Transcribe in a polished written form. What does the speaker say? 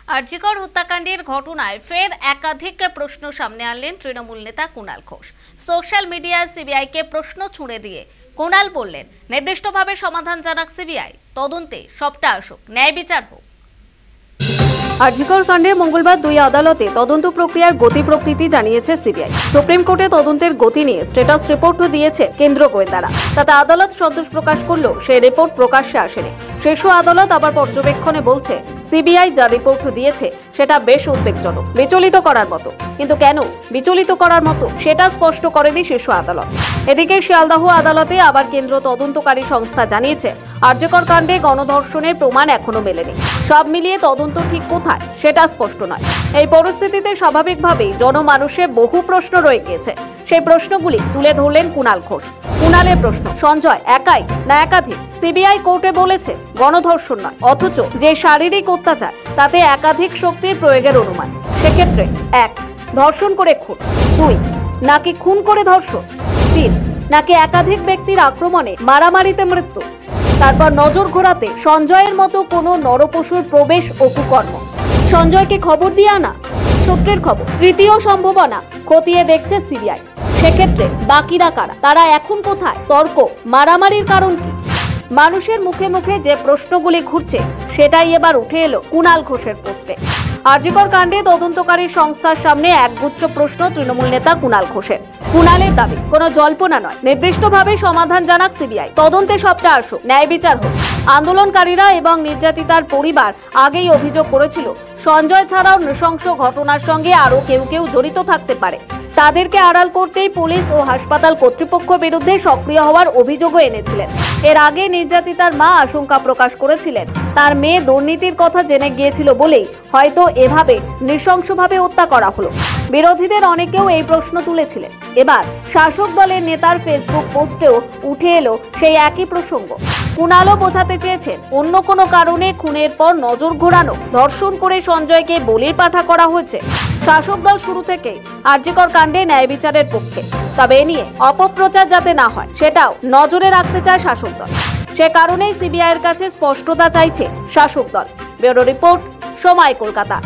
আরজিকর হত্যাকাণ্ডের ঘটনায় ফের একাধিক প্রশ্ন সামনে আনলেন তৃণমূল নেতা কুণাল ঘোষ। সোশ্যাল মিডিয়ায় সিবিআইকে প্রশ্ন ছুঁড়ে দিয়ে কুণাল বললেন, নির্দিষ্টভাবে সমাধান জানাক সিবিআই, তদন্তে সবটা আসুক, ন্যায় বিচার হোক। আরজিকর কাণ্ডে মঙ্গলবার দুই আদালতে তদন্ত প্রক্রিয়ার গতি প্রকৃতি জানিয়েছে সিবিআই। সুপ্রিম কোর্টে তদন্তের গতি নিয়ে স্ট্যাটাস রিপোর্টও দিয়েছে কেন্দ্র গোয়েন্দারা। তাতে আদালত সন্তোষ প্রকাশ করলেও সেই রিপোর্ট প্রকাশ্যে আসেনি। শীর্ষ আদালত আবার পর্যবেক্ষণে বলছে, সিবিআই যা রিপোর্ট দিয়েছে সেটা বেশ উদ্বেগজনক, বিচলিত করার মতো। কিন্তু কেন বিচলিত করার মতো সেটা স্পষ্ট করেনি শীর্ষ আদালত। এদিকে শিয়ালদহ আদালতে আবার কেন্দ্র তদন্তকারী সংস্থা জানিয়েছে, আরজিকর কাণ্ডে গণধর্ষণের প্রমাণ এখনো মেলেনি। সব মিলিয়ে তদন্ত ঠিক কোথায় সেটা স্পষ্ট নয়। এই পরিস্থিতিতে স্বাভাবিকভাবেই জনমানুষে বহু প্রশ্ন রয়ে গিয়েছে। সেই প্রশ্নগুলি তুলে ধরলেন কুণাল ঘোষ। কুণালের প্রশ্ন, সঞ্জয় একাই না একাধিক? সিবিআই কোর্টে বলেছে গণধর্ষণ নয়, অথচ যে শারীরিক অত্যাচার তাতে একাধিক শক্তির প্রয়োগের অনুমান। সেক্ষেত্রে 1. ধর্ষণ করে খুন, 2. নাকি খুন করে ধর্ষণ, 3. নাকি একাধিক ব্যক্তির আক্রমণে মারামারিতে মৃত্যু। তারপর নজর ঘোরাতে সঞ্জয়ের মতো কোনো নরপশুর প্রবেশ ও কুকর্ম। সঞ্জয়কে খবর দিয়ে আনা, সূত্রের খবর। তৃতীয় সম্ভাবনা খতিয়ে দেখছে সিবিআই। সেক্ষেত্রে বাকিরা কারা, তারা এখন কোথায়, তর্ক মারামারির কারণ কি? মানুষের মুখে মুখে যে প্রশ্নগুলি ঘুরছে সেটাই এবার উঠে এলো কুণাল ঘোষের পোস্টে। আরজিকর কাণ্ডে তদন্তকারী সংস্থার সামনে একগুচ্ছ প্রশ্ন তৃণমূল নেতা কুণাল ঘোষের। কুণালের দাবি, কোনো জল্পনা নয়, নির্দিষ্টভাবে সমাধান জানাক সিবিআই, তদন্তে সবটা আসুক, ন্যায় বিচার হোক। আন্দোলনকারীরা এবং নির্যাতিতার পরিবার আগেই অভিযোগ করেছিল, সঞ্জয় ছাড়াও নৃশংস ঘটনার সঙ্গে আরও কেউ জড়িত থাকতে পারে। তাদেরকে আড়াল করতেই পুলিশ ও হাসপাতাল কর্তৃপক্ষ বিরুদ্ধে সক্রিয় হওয়ার অভিযোগও এনেছিলেন। এর আগে নির্যাতিতার মা আশঙ্কা প্রকাশ করেছিলেন, তার মেয়ে দুর্নীতির কথা জেনে গিয়েছিল বলেই হয়তো এভাবে নৃশংসভাবে হত্যা করা হলো। বিরোধীদের অনেকেও এই প্রশ্ন তুলেছিলেন। এবার শাসক দলের নেতার ফেসবুক পোস্টেও উঠে এলো সেই একই প্রসঙ্গ। কুণালও বোঝাতে চেয়েছেন, অন্য কোনো কারণে খুনের পর নজর ঘোরানো, ধর্ষণ করে সঞ্জয়কে বলির পাঠা করা হয়েছে। শাসক দল শুরু থেকেই আরজিকর কাণ্ডে ন্যায় বিচারের পক্ষে, তবে এ নিয়ে অপপ্রচার যাতে না হয় সেটাও নজরে রাখতে চায় শাসক দল। সে কারণেই সিবিআইয়ের কাছে স্পষ্টতা চাইছে শাসক দল। ব্যুরো রিপোর্ট, সময়, কলকাতা।